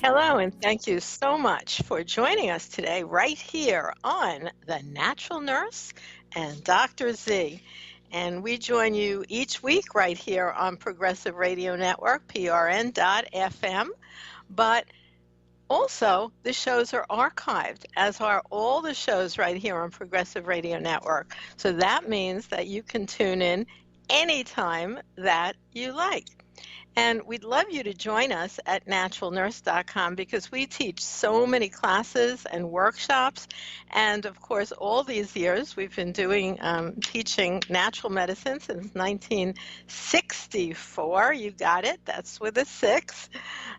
Hello, and thank you so much for joining us today right here on The Natural Nurse and Dr. Z. And we join you each week right here on Progressive Radio Network, PRN.FM. But also, the shows are archived, as are all the shows right here on Progressive Radio Network. So that means that you can tune in anytime that you like. And we'd love you to join us at naturalnurse.com because we teach so many classes and workshops. And of course, all these years we've been teaching natural medicine since 1964. You got it. That's with a 6.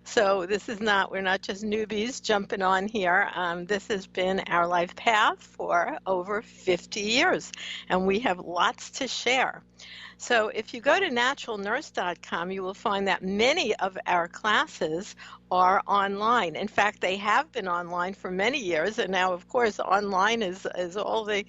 So we're not just newbies jumping on here. This has been our life path for over 50 years, and we have lots to share. So if you go to naturalnurse.com, you will find that many of our classes are online. In fact, they have been online for many years, and now, of course, online is all the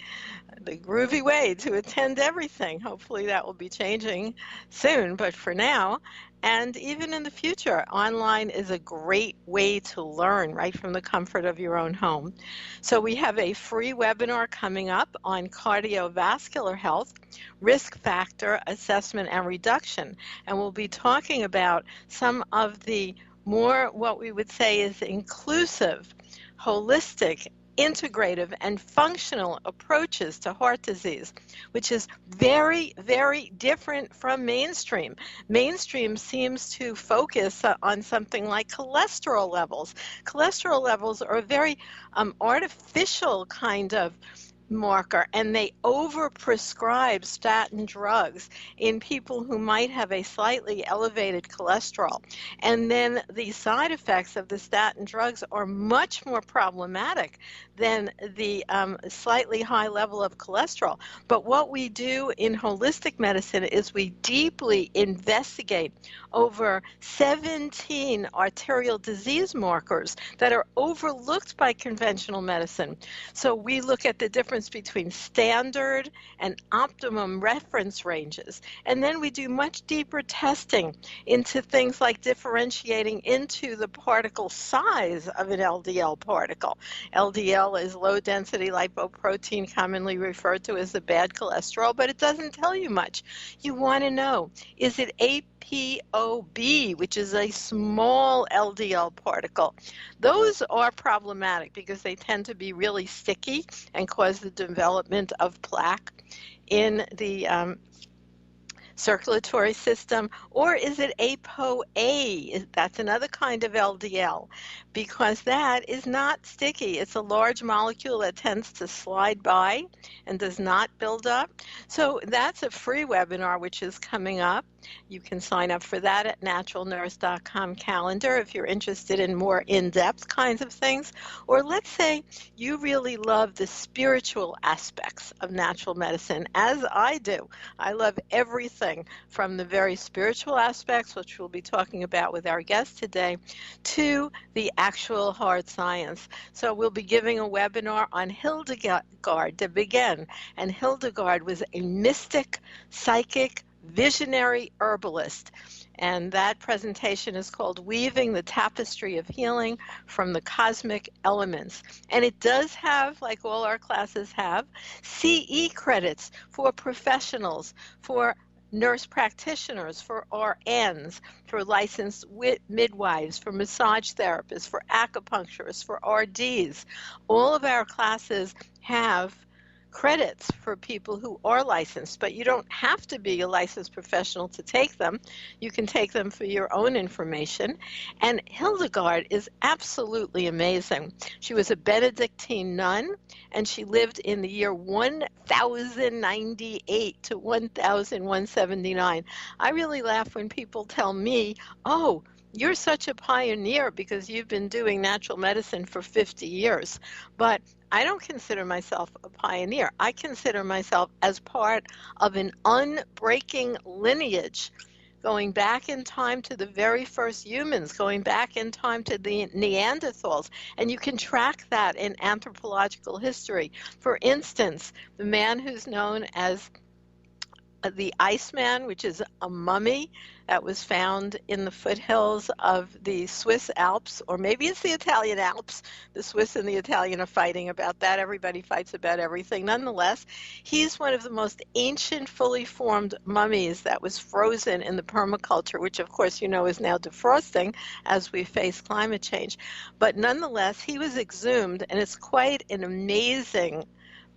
groovy way to attend everything. Hopefully that will be changing soon, but for now, and even in the future, online is a great way to learn right from the comfort of your own home. So we have a free webinar coming up on cardiovascular health, risk factor assessment and reduction. And we'll be talking about some of the more what we would say is inclusive, holistic, integrative, and functional approaches to heart disease, which is very, very different from mainstream. Mainstream seems to focus on something like cholesterol levels. Cholesterol levels are a very artificial kind of marker, and they overprescribe statin drugs in people who might have a slightly elevated cholesterol. And then the side effects of the statin drugs are much more problematic than the slightly high level of cholesterol. But what we do in holistic medicine is we deeply investigate over 17 arterial disease markers that are overlooked by conventional medicine. So we look at the difference between standard and optimum reference ranges. And then we do much deeper testing into things like differentiating into the particle size of an LDL particle. LDL is low density lipoprotein, commonly referred to as the bad cholesterol, but it doesn't tell you much. You want to know, is it ApoB, which is a small LDL particle? Those are problematic because they tend to be really sticky and cause the development of plaque in the circulatory system. Or is it ApoA? That's another kind of LDL, because that is not sticky. It's a large molecule that tends to slide by and does not build up. So that's a free webinar which is coming up. You can sign up for that at naturalnurse.com calendar if you're interested in more in-depth kinds of things. Or let's say you really love the spiritual aspects of natural medicine, as I do. I love everything from the very spiritual aspects, which we'll be talking about with our guest today, to the actual hard science. So we'll be giving a webinar on Hildegard to begin. And Hildegard was a mystic, psychic, visionary herbalist. And that presentation is called Weaving the Tapestry of Healing from the Cosmic Elements. And it does have, like all our classes have, CE credits for professionals, for nurse practitioners, for RNs, for licensed midwives, for massage therapists, for acupuncturists, for RDs. All of our classes have credits for people who are licensed, but you don't have to be a licensed professional to take them. You can take them for your own information. And Hildegard is absolutely amazing. She was a Benedictine nun, and she lived in the year 1098 to 1179. I really laugh when people tell me, oh, you're such a pioneer because you've been doing natural medicine for 50 years. But I don't consider myself a pioneer. I consider myself as part of an unbreaking lineage, going back in time to the very first humans, going back in time to the Neanderthals. And you can track that in anthropological history. For instance, the man who's known as the Iceman, which is a mummy that was found in the foothills of the Swiss Alps, or maybe it's the Italian Alps. The Swiss and the Italian are fighting about that. Everybody fights about everything. Nonetheless, he's one of the most ancient, fully formed mummies that was frozen in the permaculture, which, of course, you know, is now defrosting as we face climate change. But nonetheless, he was exhumed, and it's quite an amazing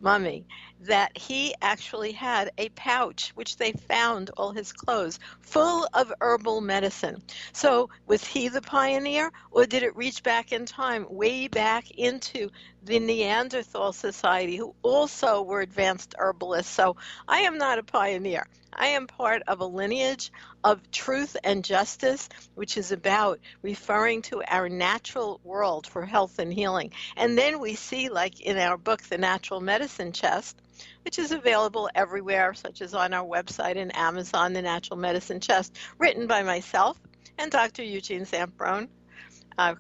mummy, that he actually had a pouch, which they found all his clothes, full of herbal medicine. So was he the pioneer, or did it reach back in time, way back into the Neanderthal society, who also were advanced herbalists? So I am not a pioneer. I am part of a lineage of truth and justice, which is about referring to our natural world for health and healing. And then we see, like in our book, The Natural Medicine Chest, which is available everywhere, such as on our website and Amazon, The Natural Medicine Chest, written by myself and Dr. Eugene Zamperone,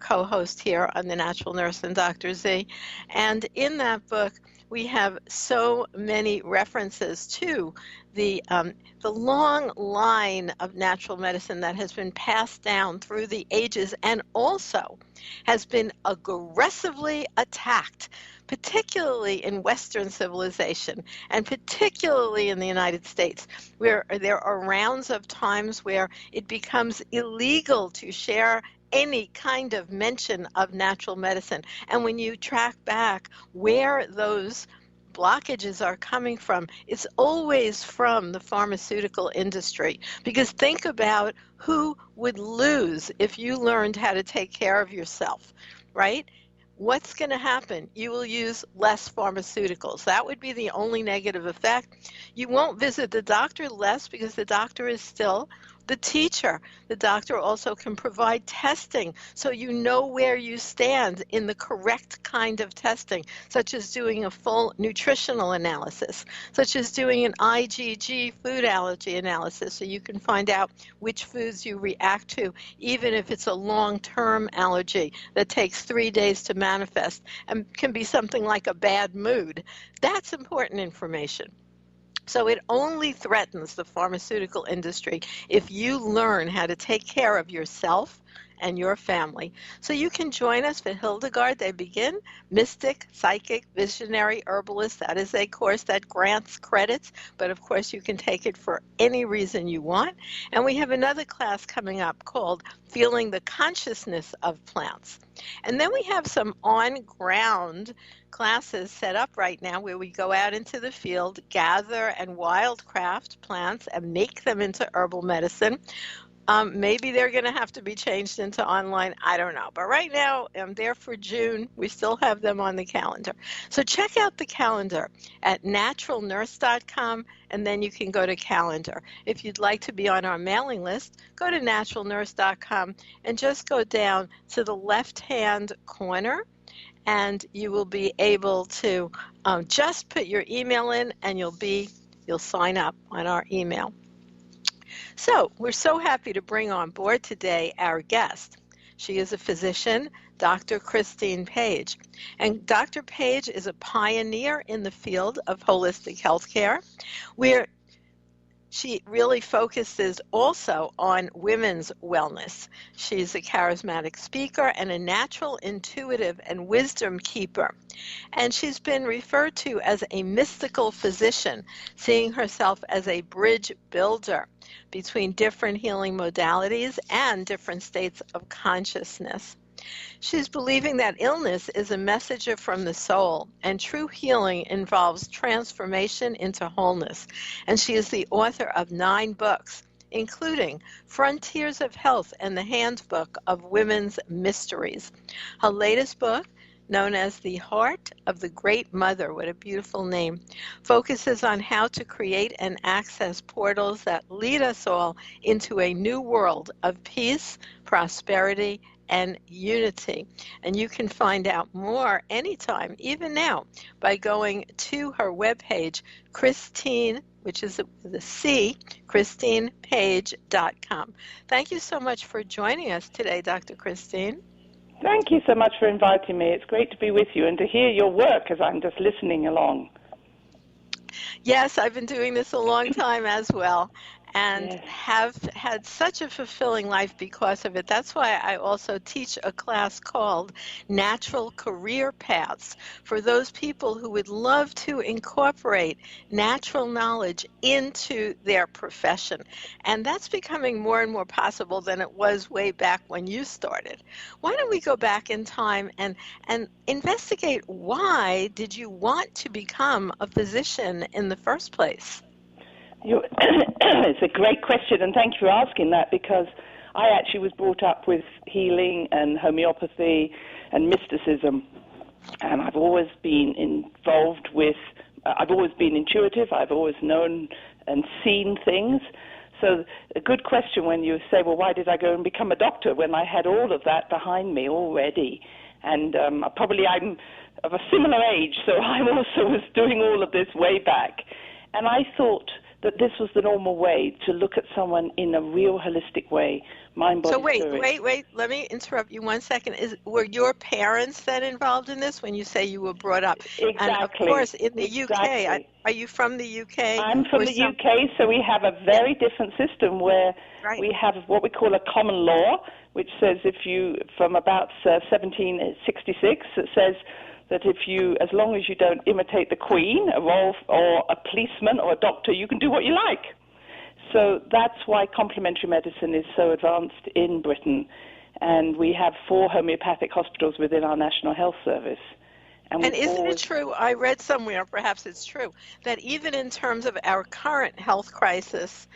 co-host here on The Natural Nurse and Dr. Z. And in that book, we have so many references to the long line of natural medicine that has been passed down through the ages and also has been aggressively attacked, particularly in Western civilization and particularly in the United States, where there are rounds of times where it becomes illegal to share any kind of mention of natural medicine. And when you track back where those blockages are coming from, it's always from the pharmaceutical industry. Because think about who would lose if you learned how to take care of yourself, right? What's going to happen? You will use less pharmaceuticals. That would be the only negative effect. You won't visit the doctor less because the doctor is still the teacher. The doctor also can provide testing so you know where you stand in the correct kind of testing, such as doing a full nutritional analysis, such as doing an IgG food allergy analysis so you can find out which foods you react to, even if it's a long-term allergy that takes 3 days to manifest and can be something like a bad mood. That's important information. So it only threatens the pharmaceutical industry if you learn how to take care of yourself and your family. So you can join us for Hildegard. They begin Mystic, Psychic, Visionary, Herbalist. That is a course that grants credits, but of course you can take it for any reason you want. And we have another class coming up called Feeling the Consciousness of Plants. And then we have some on-ground classes set up right now where we go out into the field, gather and wildcraft plants and make them into herbal medicine. Maybe they're going to have to be changed into online. I don't know. But right now, I'm there for June. We still have them on the calendar. So check out the calendar at naturalnurse.com, and then you can go to calendar. If you'd like to be on our mailing list, go to naturalnurse.com and just go down to the left-hand corner, and you will be able to just put your email in, and you'll sign up on our email. So we're so happy to bring on board today our guest. She is a physician, Dr. Christine Page. And Dr. Page is a pioneer in the field of holistic healthcare, where she really focuses also on women's wellness. She's a charismatic speaker and a natural, intuitive, and wisdom keeper. And she's been referred to as a mystical physician, seeing herself as a bridge builder between different healing modalities and different states of consciousness. She's believing that illness is a messenger from the soul, and true healing involves transformation into wholeness. And she is the author of 9 books, including Frontiers of Health and the Handbook of Women's Mysteries. Her latest book, known as The Heart of the Great Mother, what a beautiful name, focuses on how to create and access portals that lead us all into a new world of peace, prosperity, and unity. And you can find out more anytime, even now, by going to her webpage, Christine, which is with a C, ChristinePage.com. Thank you so much for joining us today, Dr. Christine. Thank you so much for inviting me. It's great to be with you and to hear your work as I'm just listening along. Yes, I've been doing this a long time as well, and Yes. have had such a fulfilling life because of it. That's why I also teach a class called Natural Career Paths for those people who would love to incorporate natural knowledge into their profession. And that's becoming more and more possible than it was way back when you started. Why don't we go back in time and investigate, why did you want to become a physician in the first place? It's a great question, and thank you for asking that, because I actually was brought up with healing and homeopathy and mysticism, and I've always been involved with, I've always been intuitive, I've always known and seen things. So a good question when you say, well, why did I go and become a doctor when I had all of that behind me already? And probably I'm of a similar age, so I also was doing all of this way back. And I thought that this was the normal way to look at someone in a real holistic way, mind, body, So spirit. wait, let me interrupt you 1 second. Were your parents then involved in this when you say you were brought up? And of course, Exactly, in the UK, exactly. are you from the UK I'm from or the some? UK, so we have a Yeah, very different system where right. we have what we call a common law, which says if you, from about 1766, it says that if you, as long as you don't imitate the Queen, a royal or a policeman or a doctor, you can do what you like. So that's why complementary medicine is so advanced in Britain, and we have 4 homeopathic hospitals within our National Health Service. And And we've isn't it always true, I read somewhere, perhaps it's true, that even in terms of our current health crisis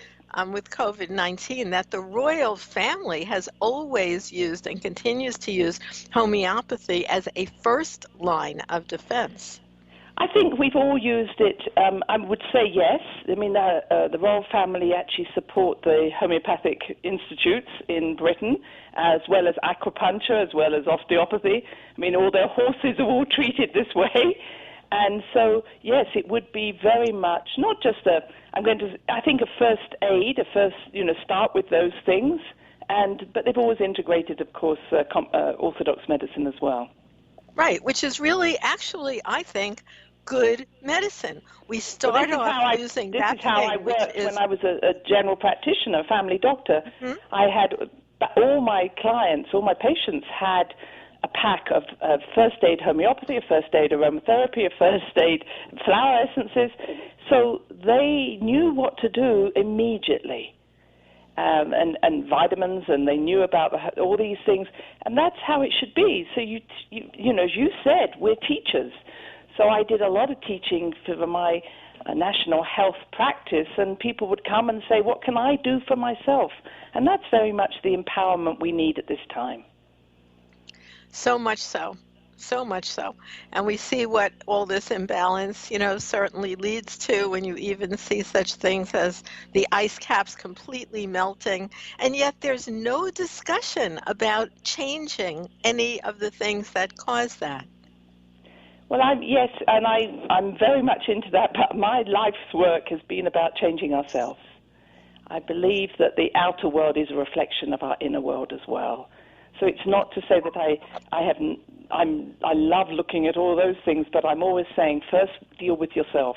with COVID-19, that the royal family has always used and continues to use homeopathy as a first line of defense? I think we've all used it. I would say yes. I mean, the royal family actually support the homeopathic institutes in Britain, as well as acupuncture, as well as osteopathy. I mean, all their horses are all treated this way. And so, yes, it would be very much not just I think a first aid, start with those things. But they've always integrated, of course, orthodox medicine as well. Right, which is really, actually, I think, good medicine. We Well, start off using this is that how I thing, which worked when is, I was a general practitioner, a family doctor. mhm, I had all my clients, all my patients had a pack of first aid homeopathy, a first aid aromatherapy, a first aid flower essences, so they knew what to do immediately. And vitamins, and they knew about all these things, and that's how it should be. So as you said, we're teachers. So I did a lot of teaching for my national health practice, and people would come and say, what can I do for myself? And that's very much the empowerment we need at this time. so much so. So much so. And we see what all this imbalance, certainly leads to when you even see such things as the ice caps completely melting. And yet there's no discussion about changing any of the things that cause that. Well, I'm very much into that, but my life's work has been about changing ourselves. I believe that the outer world is a reflection of our inner world as well. So it's not to say that I love looking at all those things, but I'm always saying first deal with yourself.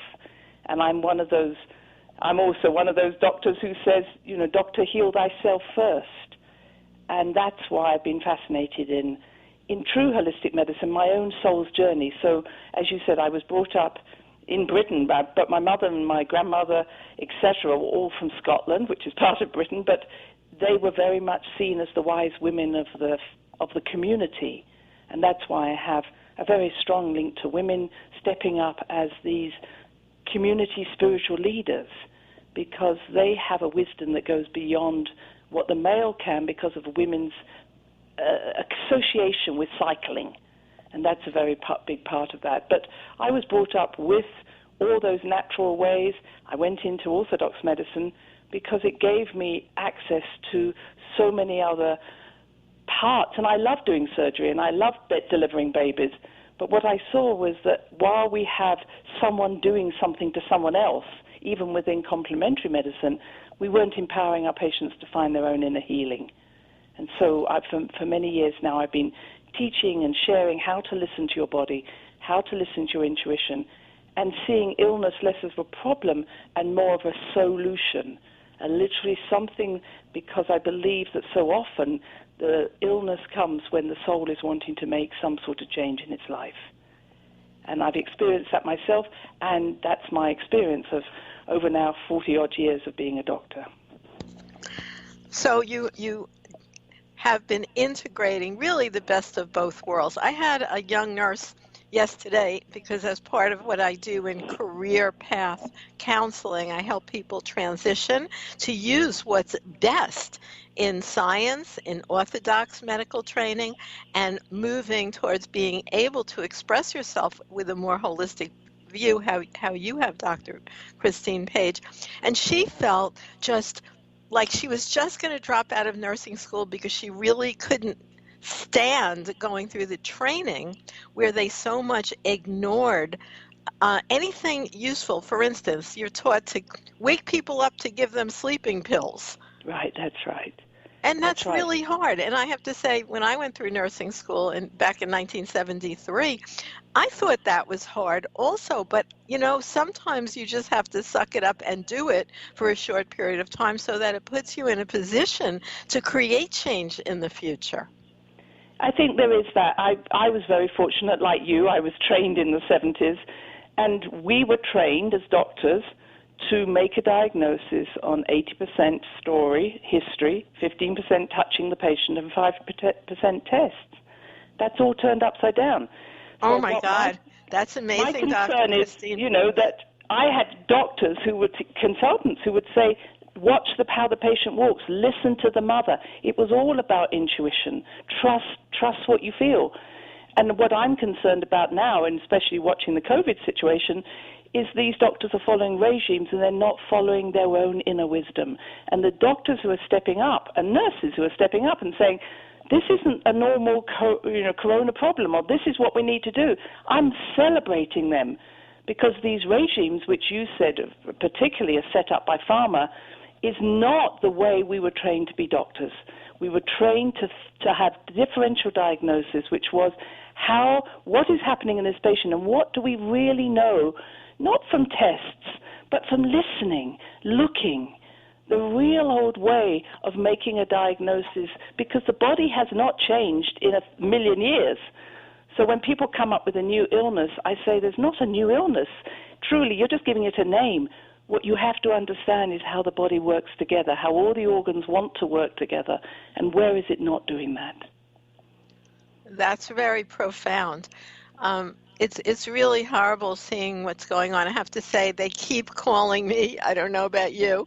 And I'm also one of those doctors who says, doctor, heal thyself first. And that's why I've been fascinated in true holistic medicine, my own soul's journey. So, as you said, I was brought up in Britain, but my mother and my grandmother, etc., were all from Scotland, which is part of Britain, but they were very much seen as the wise women of the community. And that's why I have a very strong link to women stepping up as these community spiritual leaders, because they have a wisdom that goes beyond what the male can because of women's association with cycling, and that's a very big part of that. But I was brought up with all those natural ways. I went into orthodox medicine because it gave me access to so many other parts, and I love doing surgery, and I love delivering babies. But what I saw was that while we have someone doing something to someone else, even within complementary medicine, we weren't empowering our patients to find their own inner healing. And so for many years now, I've been teaching and sharing how to listen to your body, how to listen to your intuition, and seeing illness less as a problem and more of a solution. And literally something, because I believe that so often the illness comes when the soul is wanting to make some sort of change in its life. And I've experienced that myself, and that's my experience of over now 40-odd years of being a doctor. So you have been integrating really the best of both worlds. I had a young nurse yesterday, because as part of what I do in career path counseling, I help people transition to use what's best in science, in orthodox medical training, and moving towards being able to express yourself with a more holistic view, how you have, Dr. Christine Page. And she felt just like she was just going to drop out of nursing school because she really couldn't stand going through the training where they so much ignored anything useful. For instance, you're taught to wake people up to give them sleeping pills. Right, that's right. And that's really hard. And I have to say, when I went through nursing school back in 1973, I thought that was hard also. But, sometimes you just have to suck it up and do it for a short period of time so that it puts you in a position to create change in the future. I think there is that. I was very fortunate, like you. I was trained in the 70s, and we were trained as doctors to make a diagnosis on 80% story, history, 15% touching the patient, and 5% tests. That's all turned upside down. So oh, my God. That's amazing, Dr. My concern is, that I had doctors who were consultants who would say, watch how the patient walks, listen to the mother. It was all about intuition. Trust what you feel. And what I'm concerned about now, and especially watching the COVID situation, is these doctors are following regimes and they're not following their own inner wisdom. And the doctors who are stepping up, and nurses who are stepping up and saying, this isn't a normal corona problem, or this is what we need to do, I'm celebrating them. Because these regimes, which you said particularly are set up by pharma, is not the way we were trained to be doctors. We were trained to have differential diagnosis, which was what is happening in this patient and what do we really know, not from tests, but from listening, looking, the real old way of making a diagnosis, because the body has not changed in 1,000,000 years. So when people come up with a new illness, I say there's not a new illness. Truly, you're just giving it a name. What you have to understand is how the body works together, how all the organs want to work together, and where is it not doing that? That's very profound. It's really horrible seeing what's going on. I have to say, they keep calling me. I don't know about you,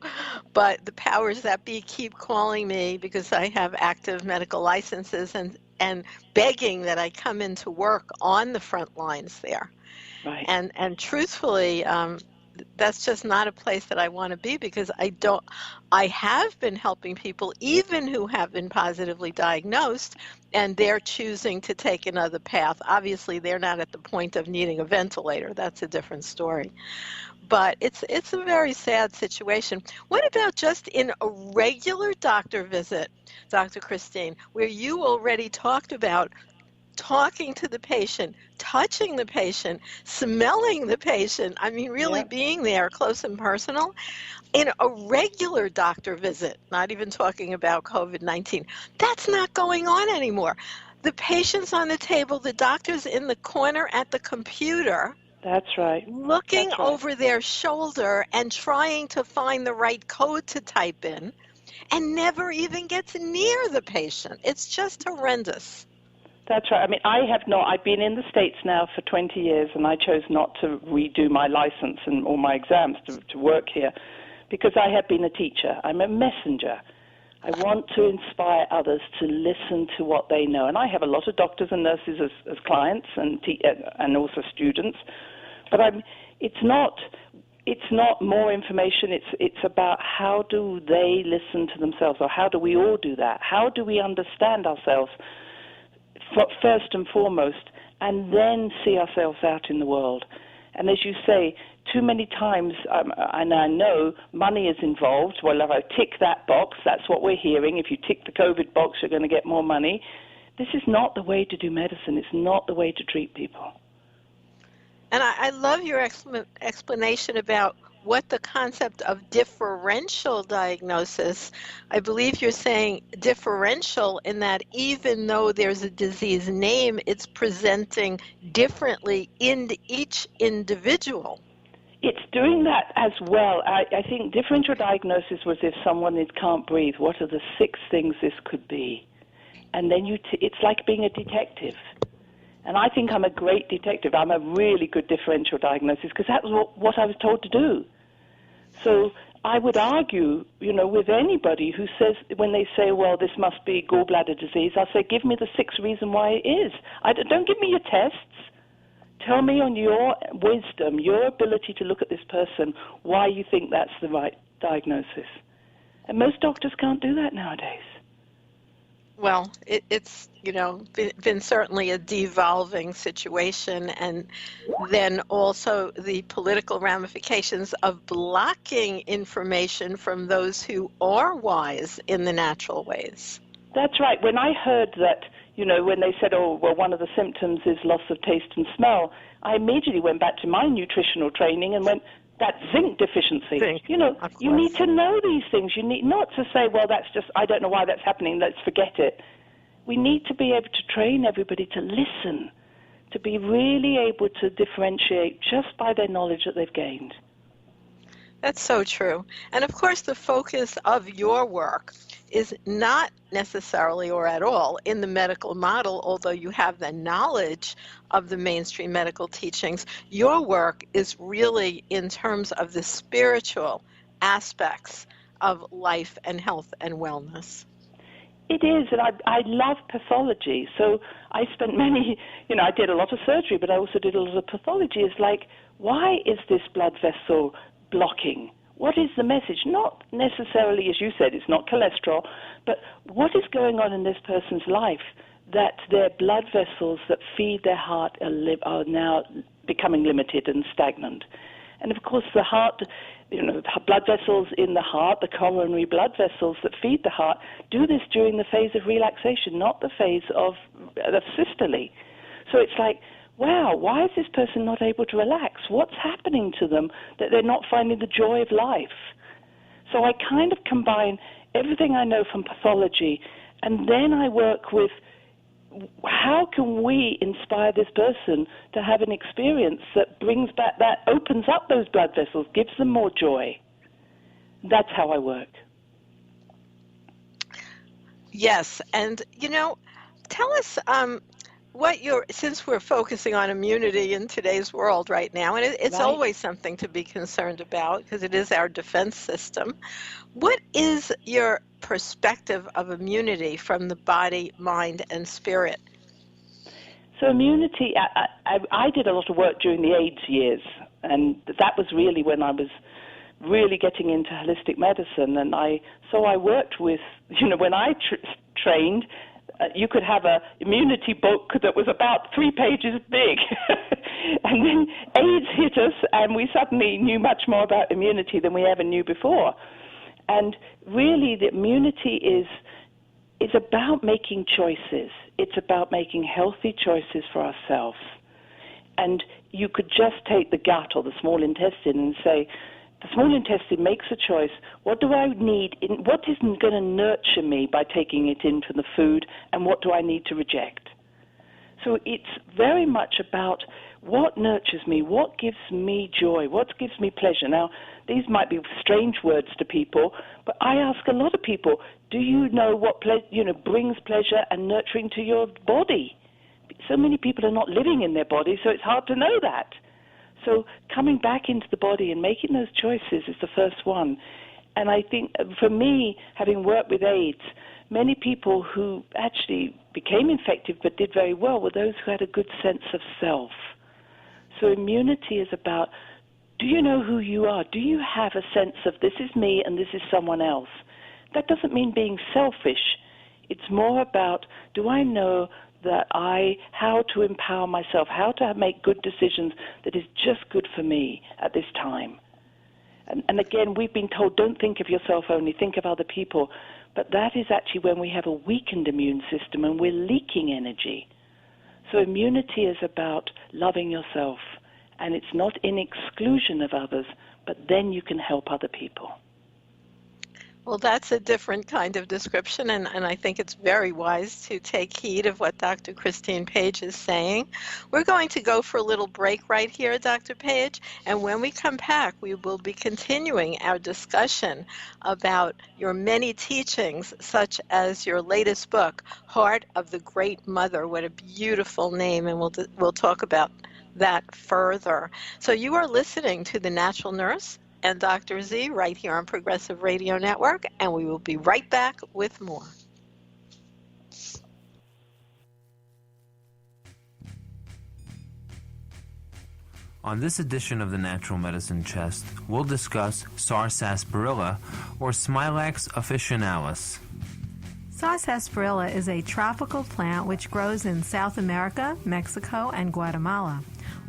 but the powers that be keep calling me because I have active medical licenses and begging that I come into work on the front lines there. Right. And truthfully, that's just not a place that I want to be, because I have been helping people even who have been positively diagnosed, and they're choosing to take another path. Obviously, they're not at the point of needing a ventilator. That's a different story. But it's a very sad situation. What about just in a regular doctor visit, Dr. Christine, where you already talked about talking to the patient, touching the patient, smelling the patient, really being there close and personal? In a regular doctor visit, not even talking about COVID-19, that's not going on anymore. The patient's on the table, the doctor's in the corner at the computer. That's right. Looking over their shoulder and trying to find the right code to type in, and never even gets near the patient. It's just horrendous. That's right. I've been in the States now for 20 years, and I chose not to redo my license or my exams to work here because I have been a teacher. I'm a messenger. I want to inspire others to listen to what they know. And I have a lot of doctors and nurses as clients and also students. But it's not more information. It's about how do they listen to themselves, or how do we all do that? How do we understand ourselves first and foremost, and then see ourselves out in the world? And as you say, too many times, and I know money is involved. Well, if I tick that box, that's what we're hearing. If you tick the COVID box, you're going to get more money. This is not the way to do medicine. It's not the way to treat people. And I love your explanation about what the concept of differential diagnosis. I believe you're saying differential in that even though there's a disease name, it's presenting differently in each individual. It's doing that as well. I think differential diagnosis was if someone can't breathe, what are the 6 things this could be? And then it's like being a detective. And I think I'm a great detective. I'm a really good differential diagnosis because that was what I was told to do. So I would argue, with anybody who says, when they say, well, this must be gallbladder disease, I'll say, give me the 6th reason why it is. Don't give me your tests. Tell me on your wisdom, your ability to look at this person, why you think that's the right diagnosis. And most doctors can't do that nowadays. Well, it's been certainly a devolving situation, and then also the political ramifications of blocking information from those who are wise in the natural ways. That's right. When I heard that, when they said, oh, well, one of the symptoms is loss of taste and smell, I immediately went back to my nutritional training and went, that's zinc deficiency. Zinc, you need to know these things. You need not to say, well, that's just, I don't know why that's happening, let's forget it. We need to be able to train everybody to listen, to be really able to differentiate just by their knowledge that they've gained. That's so true. And of course, the focus of your work is not necessarily or at all in the medical model, although you have the knowledge of the mainstream medical teachings. Your work is really in terms of the spiritual aspects of life and health and wellness. It is, and I love pathology. So I spent I did a lot of surgery, but I also did a lot of pathology. It's like, why is this blood vessel blocking? What is the message? Not necessarily, as you said, it's not cholesterol, but what is going on in this person's life that their blood vessels that feed their heart are now becoming limited and stagnant? And of course, the heart, the blood vessels in the heart, the coronary blood vessels that feed the heart, do this during the phase of relaxation, not the phase of systole. So it's like, wow, why is this person not able to relax? What's happening to them that they're not finding the joy of life? So I kind of combine everything I know from pathology, and then I work with how can we inspire this person to have an experience that brings back, that opens up those blood vessels, gives them more joy. That's how I work. Yes, and tell us since we're focusing on immunity in today's world right now, and it's Right. always something to be concerned about because it is our defense system. What is your perspective of immunity from the body, mind, and spirit? So immunity, I did a lot of work during the AIDS years, and that was really when I was really getting into holistic medicine. And so I worked with, when I trained, you could have an immunity book that was about 3 pages big. And then AIDS hit us, and we suddenly knew much more about immunity than we ever knew before. And really, the immunity is about making choices. It's about making healthy choices for ourselves. And you could just take the gut or the small intestine and say, the small intestine makes a choice. What do I need? What is going to nurture me by taking it into the food, and what do I need to reject? So it's very much about what nurtures me, what gives me joy, what gives me pleasure. Now, these might be strange words to people, but I ask a lot of people, do you know what brings pleasure and nurturing to your body? So many people are not living in their body, so it's hard to know that. So coming back into the body and making those choices is the first one. And I think for me, having worked with AIDS, many people who actually became infected but did very well were those who had a good sense of self. So immunity is about, do you know who you are? Do you have a sense of this is me and this is someone else? That doesn't mean being selfish. It's more about, do I know that how to empower myself, how to make good decisions that is just good for me at this time. And again, we've been told, don't think of yourself only, think of other people. But that is actually when we have a weakened immune system and we're leaking energy. So immunity is about loving yourself and it's not in exclusion of others, but then you can help other people. Well, that's a different kind of description, and I think it's very wise to take heed of what Dr. Christine Page is saying. We're going to go for a little break right here, Dr. Page, and when we come back, we will be continuing our discussion about your many teachings, such as your latest book, Heart of the Great Mother. What a beautiful name, and we'll talk about that further. So you are listening to The Natural Nurse and Dr. Z right here on Progressive Radio Network, and we will be right back with more. On this edition of the Natural Medicine Chest, we'll discuss sarsaparilla, or Smilax officinalis. Sarsaparilla is a tropical plant which grows in South America, Mexico, and Guatemala.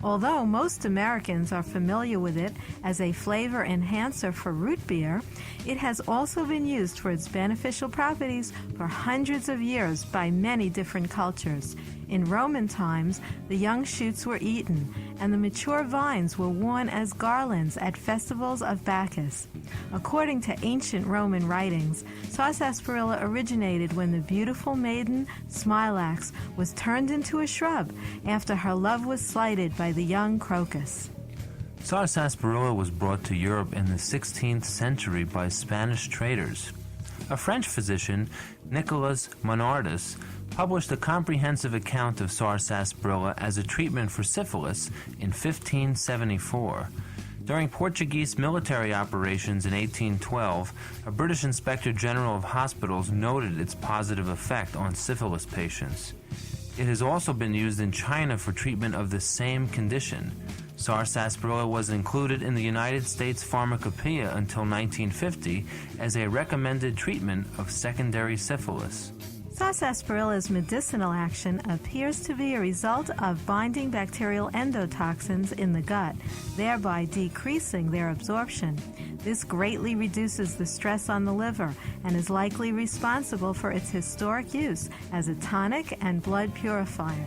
Although most Americans are familiar with it as a flavor enhancer for root beer, it has also been used for its beneficial properties for hundreds of years by many different cultures. In Roman times, the young shoots were eaten, and the mature vines were worn as garlands at festivals of Bacchus. According to ancient Roman writings, sarsaparilla originated when the beautiful maiden Smilax was turned into a shrub after her love was slighted by the young crocus. Sarsaparilla was brought to Europe in the 16th century by Spanish traders. A French physician, Nicolas Monardus, published a comprehensive account of sarsaparilla as a treatment for syphilis in 1574. During Portuguese military operations in 1812, a British Inspector General of Hospitals noted its positive effect on syphilis patients. It has also been used in China for treatment of the same condition. Sarsaparilla was included in the United States Pharmacopoeia until 1950 as a recommended treatment of secondary syphilis. Sarsasparilla's medicinal action appears to be a result of binding bacterial endotoxins in the gut, thereby decreasing their absorption. This greatly reduces the stress on the liver and is likely responsible for its historic use as a tonic and blood purifier.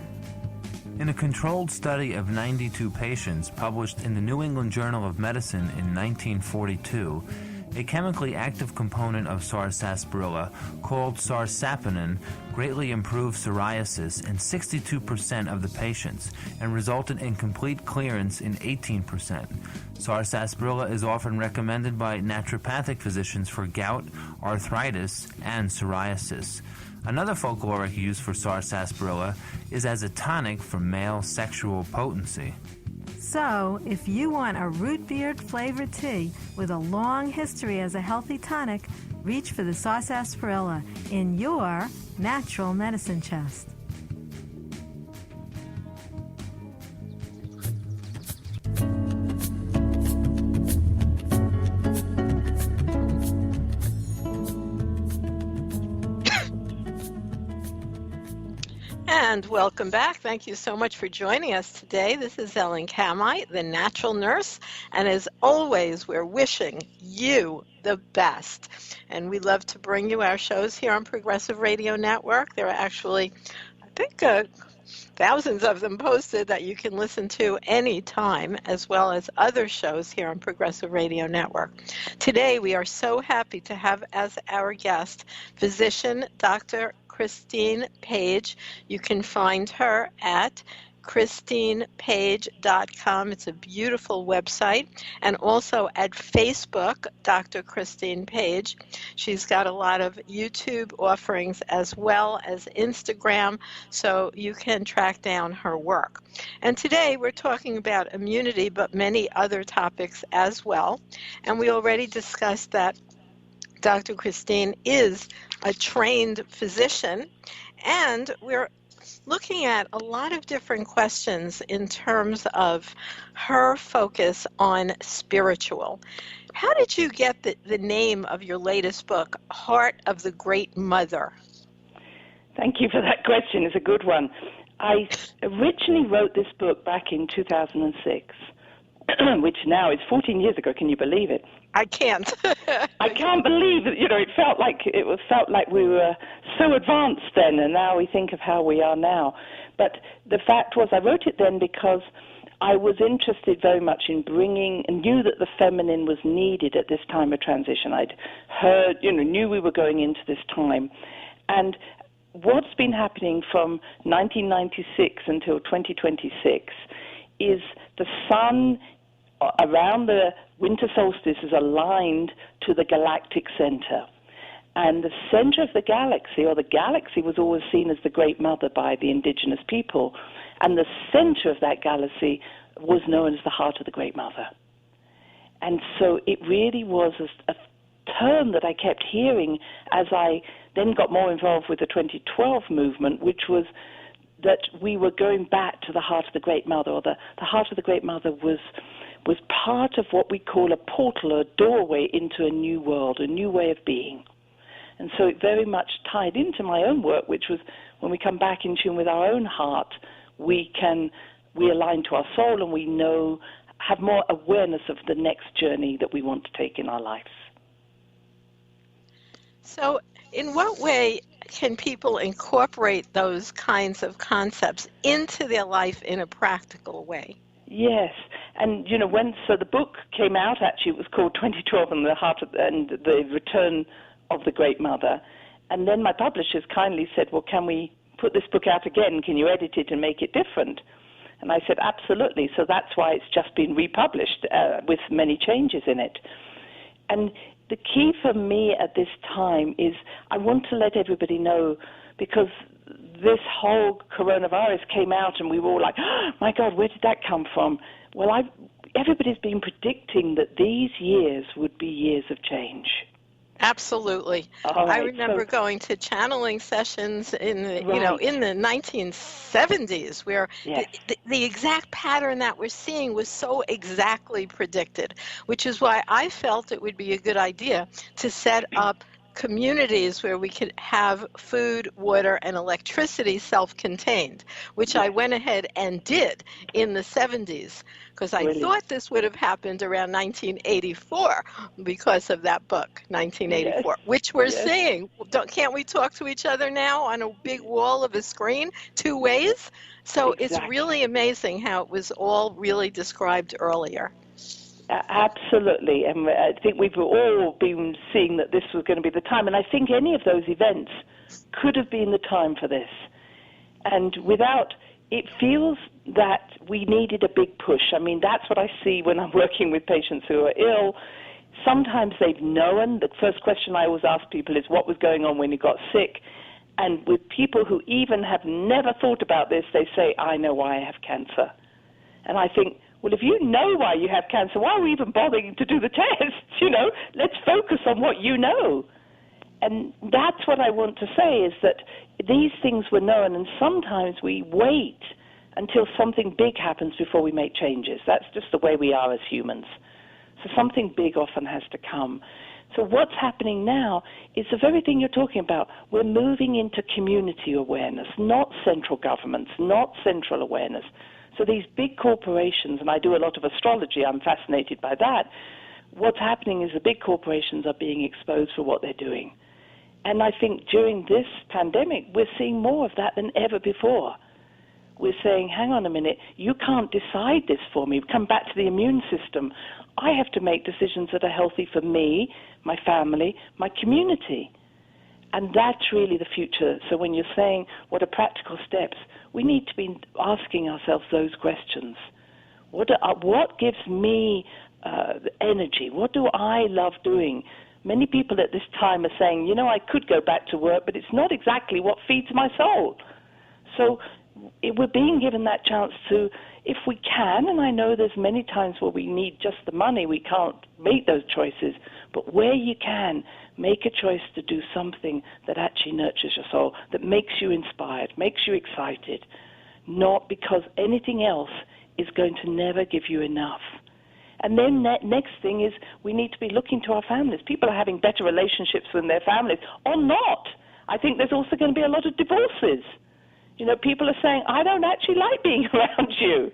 In a controlled study of 92 patients published in the New England Journal of Medicine in 1942, a chemically active component of sarsaparilla called sarsapanin greatly improved psoriasis in 62% of the patients and resulted in complete clearance in 18%. Sarsaparilla is often recommended by naturopathic physicians for gout, arthritis, and psoriasis. Another folkloric use for sarsaparilla is as a tonic for male sexual potency. So, if you want a root beer flavored tea with a long history as a healthy tonic, reach for the sarsaparilla in your natural medicine chest. And welcome back. Thank you so much for joining us today. This is Ellen Kamite, the Natural Nurse, and as always, we're wishing you the best. And we love to bring you our shows here on Progressive Radio Network. There are actually, I think, thousands of them posted that you can listen to anytime, as well as other shows here on Progressive Radio Network. Today, we are so happy to have as our guest physician Dr. Christine Page. You can find her at christinepage.com. It's a beautiful website. And also at Facebook, Dr. Christine Page. She's got a lot of YouTube offerings as well as Instagram, so you can track down her work. And today we're talking about immunity, but many other topics as well. And we already discussed that Dr. Christine is a trained physician, and we're looking at a lot of different questions in terms of her focus on spiritual. How did you get the name of your latest book, Heart of the Great Mother? Thank you for that question. It's a good one. I originally wrote this book back in 2006, which now is 14 years ago. Can you believe it? I can't. I can't believe it. You know, it felt like we were so advanced then, and now we think of how we are now. But the fact was, I wrote it then because I was interested very much in bringing, and knew that the feminine was needed at this time of transition. I'd heard, knew we were going into this time. And what's been happening from 1996 until 2026 is the sun around the winter solstice is aligned to the galactic center. And the center of the galaxy, or the galaxy, was always seen as the Great Mother by the indigenous people. And the center of that galaxy was known as the heart of the Great Mother. And so it really was a term that I kept hearing as I then got more involved with the 2012 movement, which was that we were going back to the heart of the Great Mother, or the heart of the Great Mother was part of what we call a portal, a doorway into a new world, a new way of being. And so it very much tied into my own work, which was when we come back in tune with our own heart, we align to our soul, and we have more awareness of the next journey that we want to take in our lives. So in what way can people incorporate those kinds of concepts into their life in a practical way? Yes, and so the book came out, actually it was called 2012 and the Return of the Great Mother, and then my publishers kindly said, well, can we put this book out again? Can you edit it and make it different? And I said, absolutely. So that's why it's just been republished with many changes in it. And the key for me at this time is I want to let everybody know, because this whole coronavirus came out and we were all like, oh, my God, where did that come from? Well, everybody's been predicting that these years would be years of change. Absolutely. Right, I remember going to channeling sessions in the in the 1970s, where yes. the exact pattern that we're seeing was so exactly predicted, which is why I felt it would be a good idea to set up communities where we could have food, water, and electricity self-contained, which yes. I went ahead and did in the 70s, because I thought this would have happened around 1984 because of that book, 1984, yes. which we're seeing. Can't we talk to each other now on a big wall of a screen, two ways? So It's really amazing how it was all really described earlier. Absolutely, and I think we've all been seeing that this was going to be the time, and I think any of those events could have been the time for this. And it feels that we needed a big push. I mean, that's what I see when I'm working with patients who are ill. Sometimes they've known. The first question I always ask people is, what was going on when you got sick? And with people who even have never thought about this, they say, I know why I have cancer. And I think, well, if you know why you have cancer, why are we even bothering to do the tests? Let's focus on what you know. And that's what I want to say, is that these things were known, and sometimes we wait until something big happens before we make changes. That's just the way we are as humans. So something big often has to come. So what's happening now is the very thing you're talking about. We're moving into community awareness, not central governments, not central awareness. So these big corporations, and I do a lot of astrology, I'm fascinated by that, what's happening is the big corporations are being exposed for what they're doing. And I think during this pandemic, we're seeing more of that than ever before. We're saying, hang on a minute, you can't decide this for me. Come back to the immune system. I have to make decisions that are healthy for me, my family, my community. And that's really the future. So when you're saying, what are practical steps, we need to be asking ourselves those questions. What gives me energy? What do I love doing? Many people at this time are saying, I could go back to work, but it's not exactly what feeds my soul. So we're being given that chance to, if we can, and I know there's many times where we need just the money, we can't make those choices, but where you can, make a choice to do something that actually nurtures your soul, that makes you inspired, makes you excited, not because anything else is going to never give you enough. And then that next thing is we need to be looking to our families. People are having better relationships with their families, or not. I think there's also going to be a lot of divorces. People are saying, I don't actually like being around you.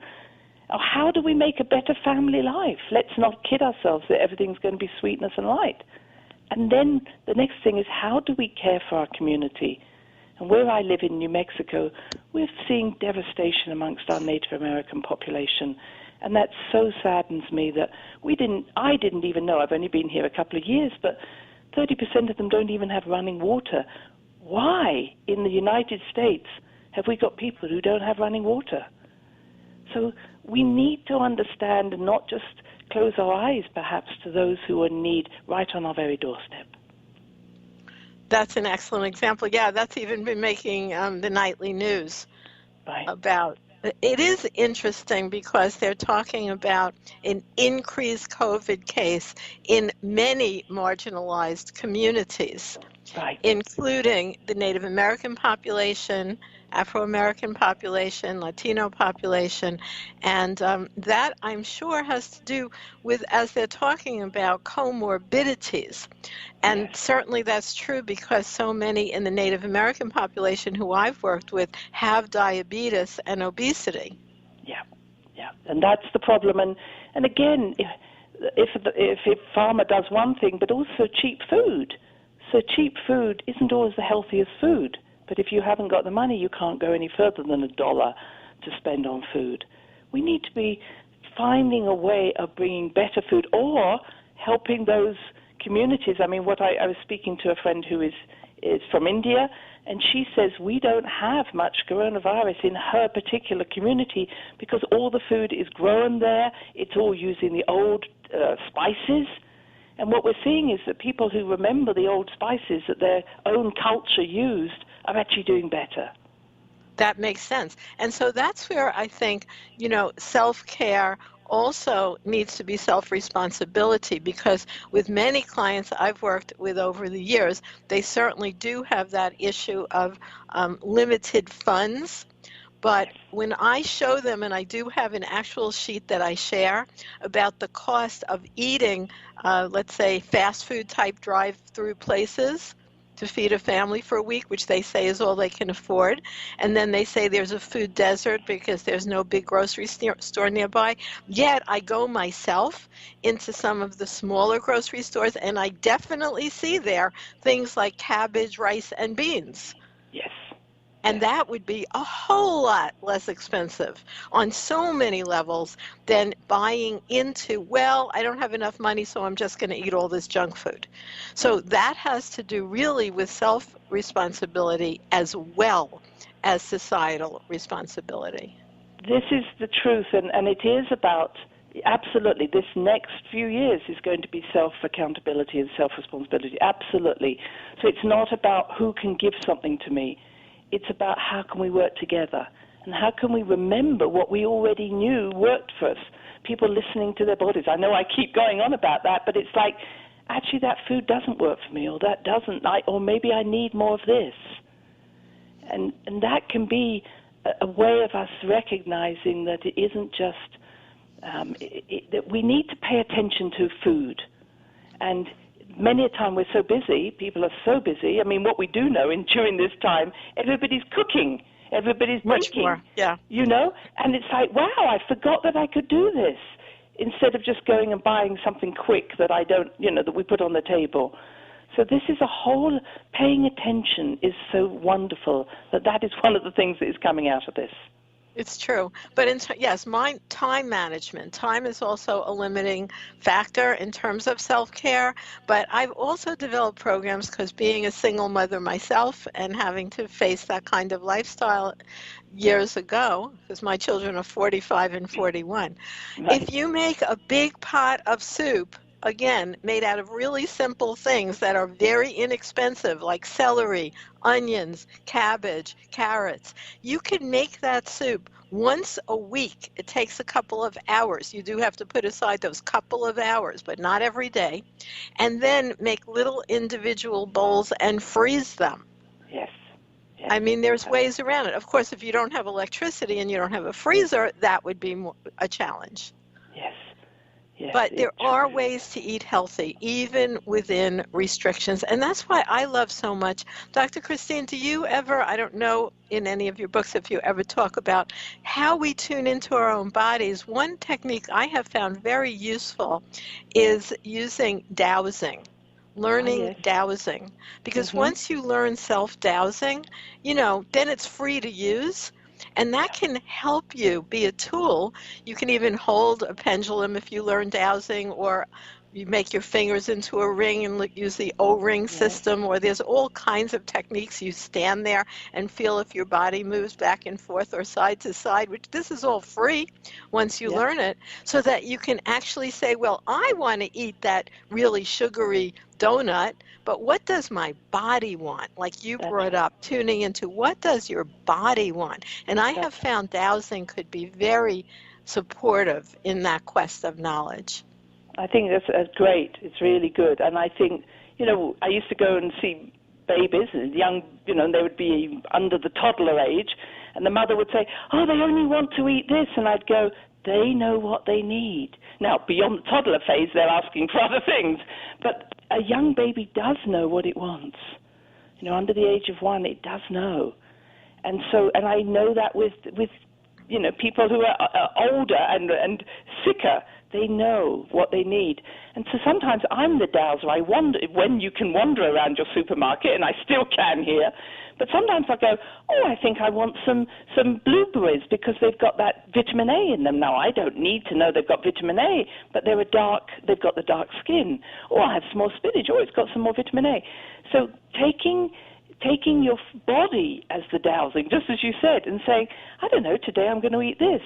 How do we make a better family life? Let's not kid ourselves that everything's going to be sweetness and light. And then the next thing is, how do we care for our community? And where I live in New Mexico, we're seeing devastation amongst our Native American population. And that so saddens me that I didn't even know, I've only been here a couple of years, but 30% of them don't even have running water. Why, in the United States, have we got people who don't have running water? So we need to understand and not just close our eyes, perhaps, to those who are in need right on our very doorstep. That's an excellent example. Yeah, that's even been making the nightly news Right. about. It is interesting because they're talking about an increased COVID case in many marginalized communities, Right. including the Native American population, Afro-American population, Latino population, and that I'm sure has to do with, as they're talking about, comorbidities. And Yes. certainly that's true because so many in the Native American population who I've worked with have diabetes and obesity. Yeah, yeah, and that's the problem. And again, if pharma does one thing, but also cheap food. So cheap food isn't always the healthiest food. But if you haven't got the money, you can't go any further than $1 to spend on food. We need to be finding a way of bringing better food or helping those communities. I mean, I was speaking to a friend who is from India, and she says we don't have much coronavirus in her particular community because all the food is grown there. It's all using the old spices. And what we're seeing is that people who remember the old spices that their own culture used are actually doing better. That makes sense. And so that's where I think, self-care also needs to be self-responsibility, because with many clients I've worked with over the years, they certainly do have that issue of limited funds. But when I show them, and I do have an actual sheet that I share about the cost of eating, let's say, fast food type drive-through places to feed a family for a week, which they say is all they can afford. And then they say there's a food desert because there's no big grocery store nearby. Yet I go myself into some of the smaller grocery stores, and I definitely see there things like cabbage, rice, and beans. Yes. And that would be a whole lot less expensive on so many levels than buying into, well, I don't have enough money, so I'm just going to eat all this junk food. So that has to do really with self-responsibility as well as societal responsibility. This is the truth, and it is about, absolutely, this next few years is going to be self-accountability and self-responsibility, absolutely. So it's not about who can give something to me. It's about how can we work together and how can we remember what we already knew worked for us. People listening to their bodies. I know I keep going on about that, but it's like, actually that food doesn't work for me, or that doesn't, or maybe I need more of this. And that can be a way of us recognizing that it isn't just, that we need to pay attention to food. And many a time we're so busy, people are so busy. I mean, what we do know during this time, everybody's cooking, everybody's much baking, more, yeah. And it's like, wow, I forgot that I could do this, instead of just going and buying something quick that I don't, that we put on the table. So this is a whole, paying attention is so wonderful that is one of the things that is coming out of this. It's true. But yes, time management. Time is also a limiting factor in terms of self-care. But I've also developed programs because being a single mother myself and having to face that kind of lifestyle years ago, because my children are 45 and 41. Right. If you make a big pot of soup, again, made out of really simple things that are very inexpensive, like celery, onions, cabbage, carrots. You can make that soup once a week. It takes a couple of hours. You do have to put aside those couple of hours, but not every day. And then make little individual bowls and freeze them. Yes. I mean, there's ways around it. Of course, if you don't have electricity and you don't have a freezer, that would be a challenge. Yes. But there are ways to eat healthy, even within restrictions. And that's why I love so much. Dr. Christine, do you ever, I don't know in any of your books if you ever talk about how we tune into our own bodies. One technique I have found very useful is using dowsing, learning dowsing. Because once you learn self-dowsing, then it's free to use. And that can help you be a tool. You can even hold a pendulum if you learn dowsing, or you make your fingers into a ring and use the O-ring Yes. system, or there's all kinds of techniques. You stand there and feel if your body moves back and forth or side to side, which this is all free once you Yep. learn it, so that you can actually say, well, I want to eat that really sugary donut, but what does my body want? Like you That's brought right. up, tuning into what does your body want? And I have That's found dowsing could be very supportive in that quest of knowledge. I think that's great. It's really good. And I think, I used to go and see babies, young, and they would be under the toddler age, and the mother would say, oh, they only want to eat this. And I'd go, they know what they need. Now, beyond the toddler phase, they're asking for other things. But a young baby does know what it wants. Under the age of 1, it does know. And I know that with people who are older and sicker, they know what they need. And so sometimes I'm the dowser. I wonder when you can wander around your supermarket, and I still can here. But sometimes I go, oh, I think I want some blueberries because they've got that vitamin A in them. Now, I don't need to know they've got vitamin A, but they've got the dark skin. Or I have some more spinach. Oh, it's got some more vitamin A. So taking your body as the dowsing, just as you said, and saying, I don't know, today I'm going to eat this.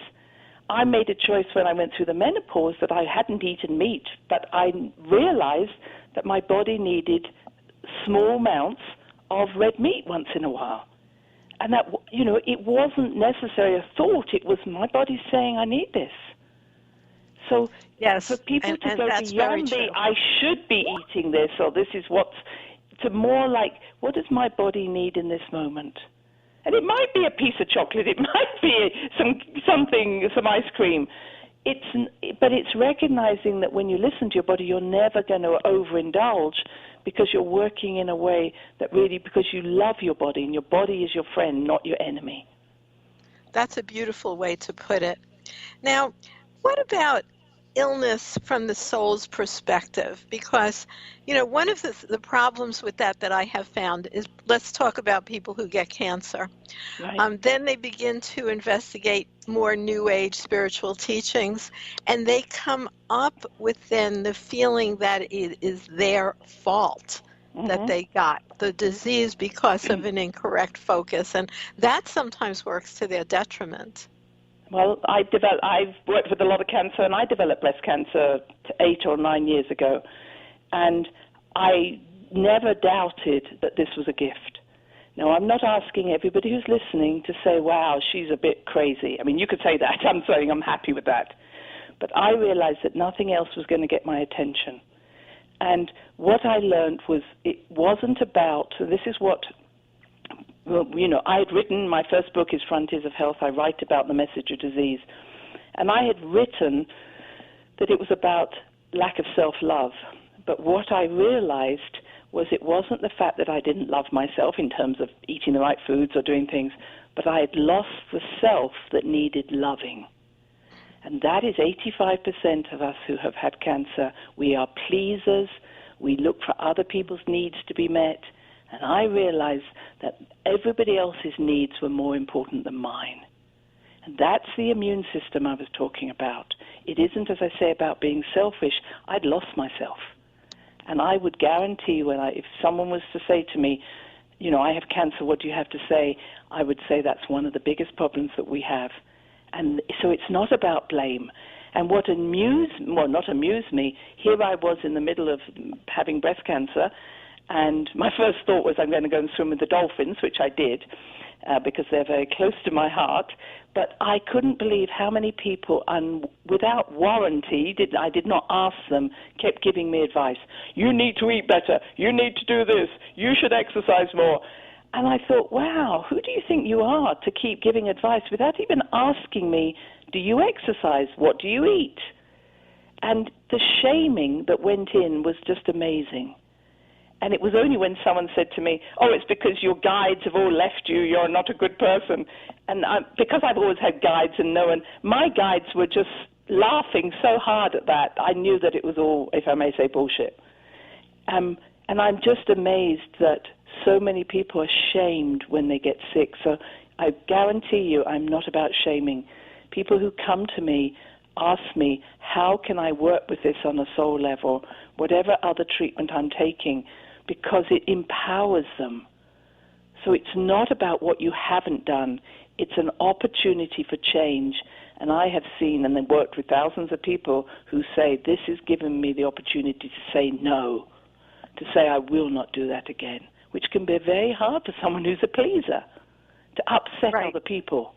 I made a choice when I went through the menopause that I hadn't eaten meat, but I realized that my body needed small amounts of red meat once in a while. And that, it wasn't necessarily a thought. It was my body saying, I need this. So yes, for people to go that's very beyond true. I should be eating this, or this is what's, to more like, what does my body need in this moment? And it might be a piece of chocolate, it might be some ice cream. But it's recognizing that when you listen to your body, you're never going to overindulge because you're working in a way that really, because you love your body, and your body is your friend, not your enemy. That's a beautiful way to put it. Now, what about illness from the soul's perspective? Because, one of the problems with that I have found is, let's talk about people who get cancer. Right. Then they begin to investigate more New Age spiritual teachings, and they come up within the feeling that it is their fault that they got the disease because of an incorrect focus, and that sometimes works to their detriment. Well, I've worked with a lot of cancer, and I developed breast cancer 8 or 9 years ago, and I never doubted that this was a gift. Now, I'm not asking everybody who's listening to say, wow, she's a bit crazy. I mean, you could say that. I'm saying I'm happy with that. But I realized that nothing else was going to get my attention. And what I learned was it wasn't about, so this is what, I had written, my first book is Frontiers of Health. I write about the message of disease. And I had written that it was about lack of self-love. But what I realized was it wasn't the fact that I didn't love myself in terms of eating the right foods or doing things, but I had lost the self that needed loving. And that is 85% of us who have had cancer. We are pleasers. We look for other people's needs to be met. And I realized that everybody else's needs were more important than mine. And that's the immune system I was talking about. It isn't, as I say, about being selfish. I'd lost myself. And I would guarantee if someone was to say to me, I have cancer, what do you have to say? I would say that's one of the biggest problems that we have. And so it's not about blame. And what not amused me, here I was in the middle of having breast cancer, and my first thought was I'm going to go and swim with the dolphins, which I did, because they're very close to my heart. But I couldn't believe how many people, without warranty, I did not ask them, kept giving me advice. You need to eat better. You need to do this. You should exercise more. And I thought, wow, who do you think you are to keep giving advice without even asking me, do you exercise? What do you eat? And the shaming that went in was just amazing. And it was only when someone said to me, oh, it's because your guides have all left you, you're not a good person. And because I've always had guides and my guides were just laughing so hard at that, I knew that it was all, if I may say, bullshit. And I'm just amazed that so many people are shamed when they get sick. So I guarantee you I'm not about shaming. People who come to me ask me, how can I work with this on a soul level, whatever other treatment I'm taking, because it empowers them. So it's not about what you haven't done. It's an opportunity for change. And I have seen and then worked with thousands of people who say, this has given me the opportunity to say no, to say I will not do that again, which can be very hard for someone who's a pleaser, to upset other people.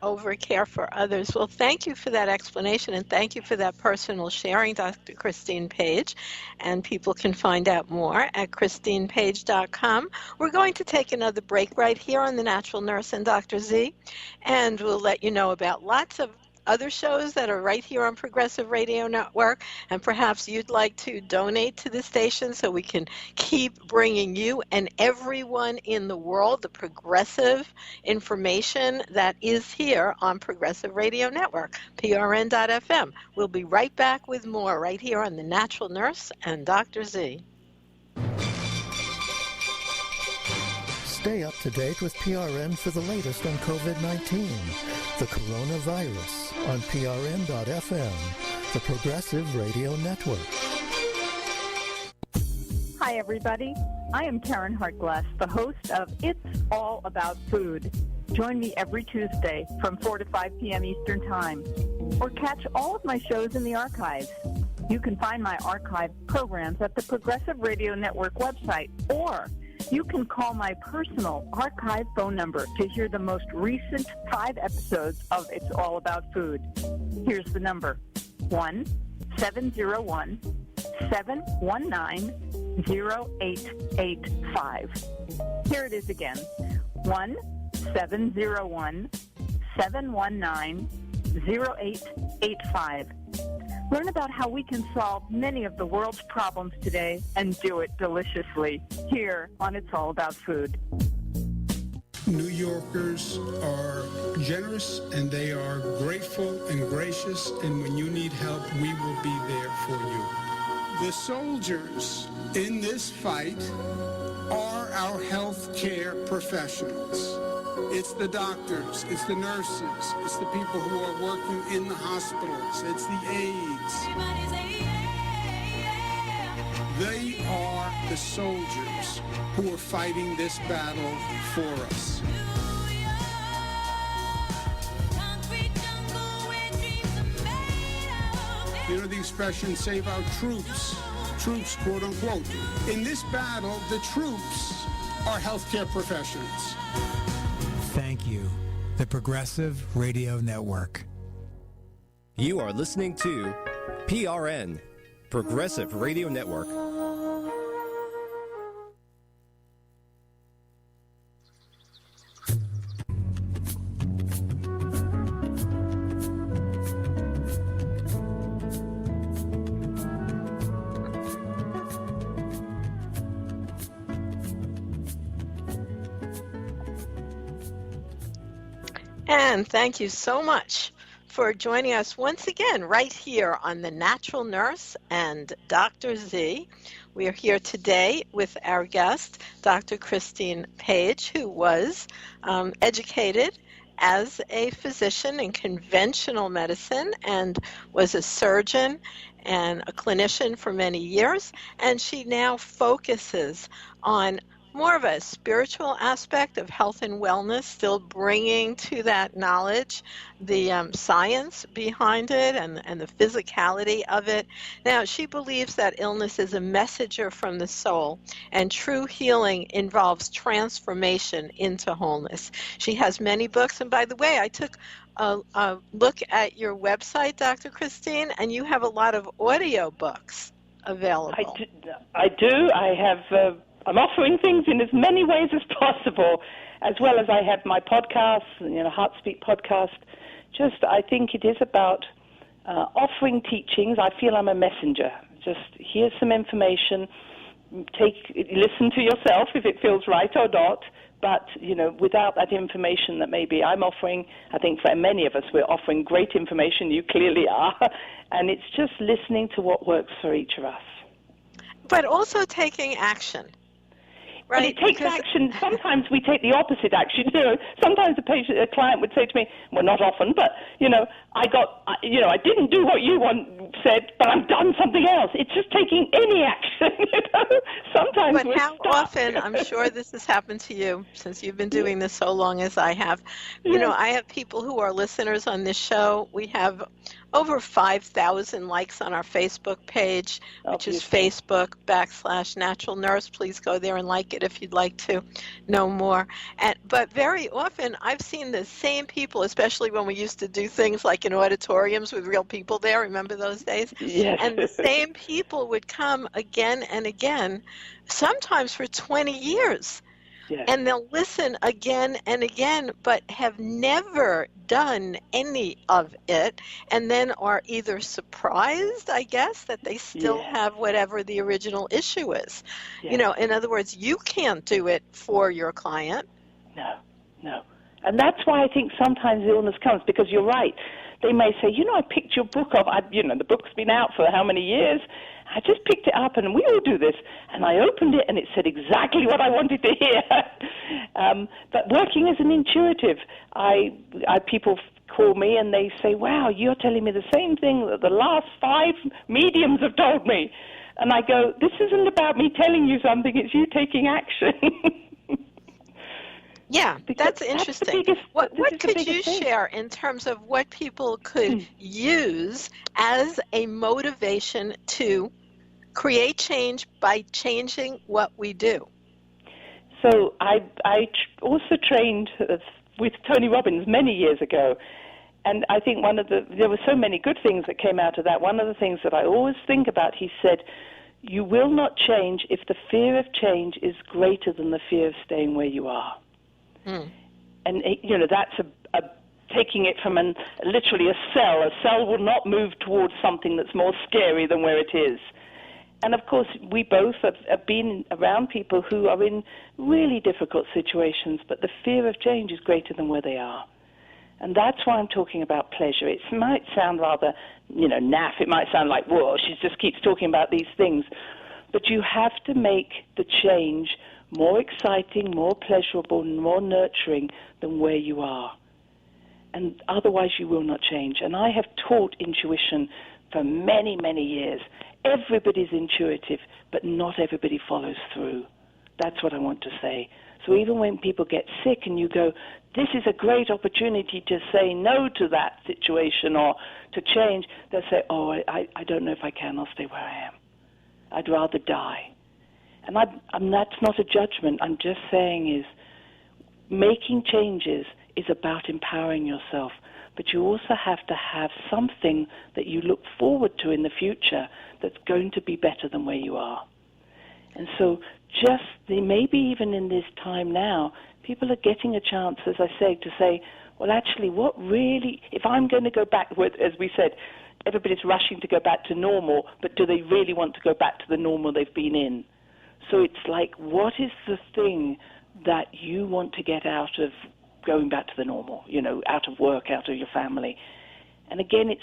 Over care for others. Well, thank you for that explanation, and thank you for that personal sharing, Dr. Christine Page. And people can find out more at christinepage.com. We're going to take another break right here on The Natural Nurse and Dr. Z, and we'll let you know about lots of other shows that are right here on Progressive Radio Network, and perhaps you'd like to donate to the station so we can keep bringing you and everyone in the world the progressive information that is here on Progressive Radio Network, prn.fm. We'll be right back with more right here on The Natural Nurse and Dr. Z. Stay up to date with PRN for the latest on COVID-19, the coronavirus on prn.fm, the Progressive Radio Network. Hi, everybody. I am Karen Hartglass, the host of It's All About Food. Join me every Tuesday from 4 to 5 p.m. Eastern Time, or catch all of my shows in the archives. You can find my archived programs at the Progressive Radio Network website, or you can call my personal archive phone number to hear the most recent 5 episodes of It's All About Food. Here's the number, 1-701-719-0885. Here it is again, 1-701-719-0885. Learn about how we can solve many of the world's problems today and do it deliciously here on It's All About Food. New Yorkers are generous and they are grateful and gracious, and when you need help, we will be there for you. The soldiers in this fight are our healthcare professionals. It's the doctors, it's the nurses, it's the people who are working in the hospitals, it's the aides. They are the soldiers who are fighting this battle for us. You know the expression, save our troops, troops, quote unquote. In this battle, the troops are healthcare professionals. Thank you. The Progressive Radio Network. You are listening to PRN, Progressive Radio Network. And thank you so much for joining us once again right here on The Natural Nurse and Dr. Z. We are here today with our guest, Dr. Christine Page, who was educated as a physician in conventional medicine and was a surgeon and a clinician for many years, and she now focuses on more of a spiritual aspect of health and wellness, still bringing to that knowledge the science behind it and the physicality of it. Now, she believes that illness is a messenger from the soul, and true healing involves transformation into wholeness. She has many books, and by the way, I took a look at your website, Dr. Christine, and you have a lot of audio books available. I do. I have... I'm offering things in as many ways as possible, as well as I have my podcast, Heartspeak podcast. I think it is about offering teachings. I feel I'm a messenger. Just here's some information. Listen to yourself if it feels right or not. But, without that information that maybe I'm offering, I think for many of us, we're offering great information. You clearly are. And it's just listening to what works for each of us. But also taking action. But it takes action. Sometimes we take the opposite action. Sometimes a client would say to me, well, not often, but, I didn't do what you said, but I've done something else. It's just taking any action, Sometimes But how often, I'm sure this has happened to you since you've been doing this so long as I have. I have people who are listeners on this show. We have over 5,000 likes on our Facebook page, which is Facebook.com/Natural Nurse. Please go there and like it if you'd like to know more. But very often I've seen the same people, especially when we used to do things like in auditoriums with real people there. Remember those days? Yes. And the same people would come again and again, sometimes for 20 years. Yes. And they'll listen again and again, but have never done any of it, and then are either surprised, I guess, that they still have whatever the original issue is. Yes. In other words, you can't do it for your client. No. And that's why I think sometimes illness comes, because you're right. They may say, I picked your book up. The book's been out for how many years? I just picked it up, and we all do this. And I opened it, and it said exactly what I wanted to hear. But working as an intuitive, people call me, and they say, wow, you're telling me the same thing that the last 5 mediums have told me. And I go, this isn't about me telling you something. It's you taking action. Yeah, that's interesting. What could you share in terms of what people could use as a motivation to create change by changing what we do? So I also trained with Tony Robbins many years ago, and I think there were so many good things that came out of that. One of the things that I always think about, he said, you will not change if the fear of change is greater than the fear of staying where you are. And, that's taking it from literally a cell. A cell will not move towards something that's more scary than where it is. And, of course, we both have been around people who are in really difficult situations, but the fear of change is greater than where they are. And that's why I'm talking about pleasure. It might sound rather, naff. It might sound like, whoa, she just keeps talking about these things. But you have to make the change more exciting, more pleasurable, more nurturing than where you are. And otherwise you will not change. And I have taught intuition for many, many years. Everybody's intuitive, but not everybody follows through. That's what I want to say. So even when people get sick and you go, this is a great opportunity to say no to that situation or to change, they'll say, I don't know if I can, I'll stay where I am. I'd rather die. And that's not a judgment. I'm just saying is making changes is about empowering yourself. But you also have to have something that you look forward to in the future that's going to be better than where you are. And so maybe even in this time now, people are getting a chance, as I say, to say, well, actually, if I'm going to go back, as we said, everybody's rushing to go back to normal, but do they really want to go back to the normal they've been in? So it's like, what is the thing that you want to get out of going back to the normal, out of work, out of your family? And again,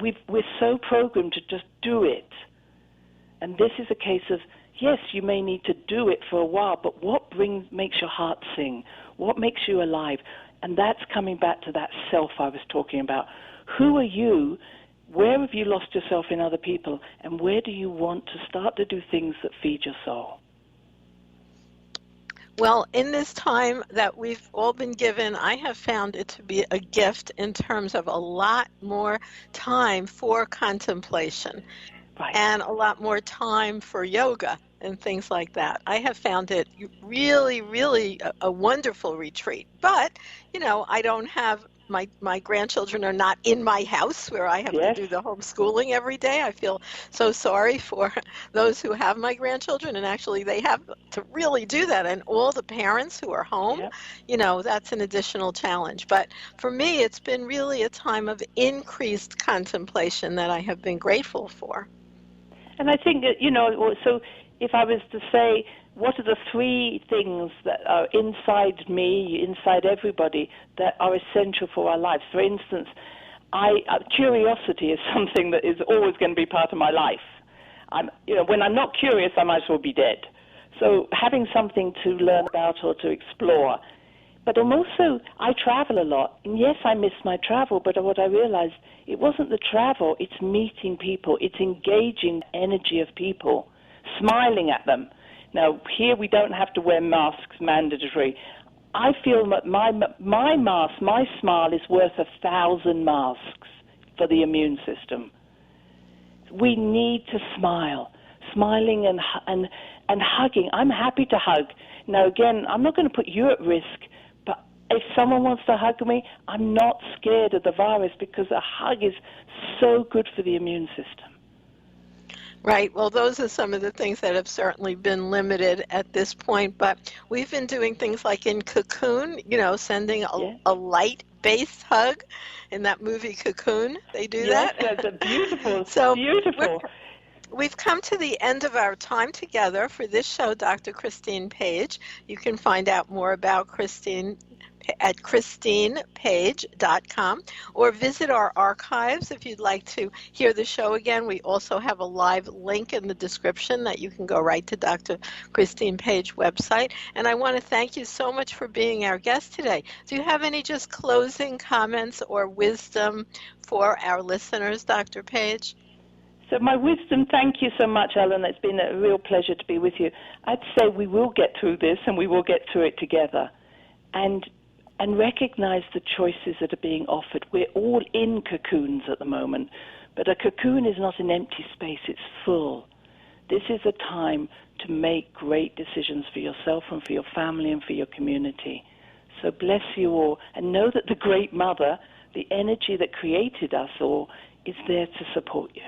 we're so programmed to just do it. And this is a case of, yes, you may need to do it for a while, but what makes your heart sing? What makes you alive? And that's coming back to that self I was talking about. Who are you? Where have you lost yourself in other people? And where do you want to start to do things that feed your soul? Well, in this time that we've all been given, I have found it to be a gift in terms of a lot more time for contemplation. Right. And a lot more time for yoga and things like that. I have found it really, really a wonderful retreat. But, I don't have my grandchildren are not in my house where I have to do the homeschooling every day. I feel so sorry for those who have my grandchildren, and actually they have to really do that. And all the parents who are home, that's an additional challenge. But for me, it's been really a time of increased contemplation that I have been grateful for. And I think that, so if I was to say, what are the 3 things that are inside me, inside everybody, that are essential for our lives? For instance, curiosity is something that is always going to be part of my life. When I'm not curious, I might as well be dead. So having something to learn about or to explore. But I'm also, I travel a lot. And yes, I miss my travel, but what I realized, it wasn't the travel, it's meeting people, it's engaging the energy of people, smiling at them. Now, here we don't have to wear masks mandatory. I feel that my mask, my smile is worth 1,000 masks for the immune system. We need to smile, smiling and hugging. I'm happy to hug. Now, again, I'm not going to put you at risk, but if someone wants to hug me, I'm not scared of the virus because a hug is so good for the immune system. Right. Well, those are some of the things that have certainly been limited at this point, but we've been doing things like in Cocoon, sending a light-based hug in that movie Cocoon. They do that. Yes, that's beautiful. So beautiful. We've come to the end of our time together for this show, Dr. Christine Page. You can find out more about Christine at christinepage.com or visit our archives if you'd like to hear the show again. We also have a live link in the description that you can go right to Dr. Christine Page website. And I want to thank you so much for being our guest today. Do you have any just closing comments or wisdom for our listeners, Dr. Page? So my wisdom, thank you so much, Ellen. It's been a real pleasure to be with you. I'd say we will get through this and we will get through it together. And recognize the choices that are being offered. We're all in cocoons at the moment, but a cocoon is not an empty space, it's full. This is a time to make great decisions for yourself and for your family and for your community. So bless you all, and know that the Great Mother, the energy that created us all, is there to support you.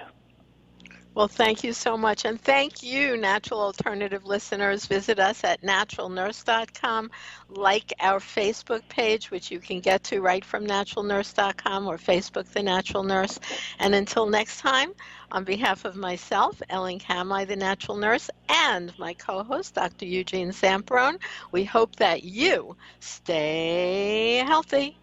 Well, thank you so much. And thank you, Natural Alternative listeners. Visit us at naturalnurse.com. Like our Facebook page, which you can get to right from naturalnurse.com or Facebook The Natural Nurse. And until next time, on behalf of myself, Ellen Kamai, the Natural Nurse, and my co-host, Dr. Eugene Zamperone, we hope that you stay healthy.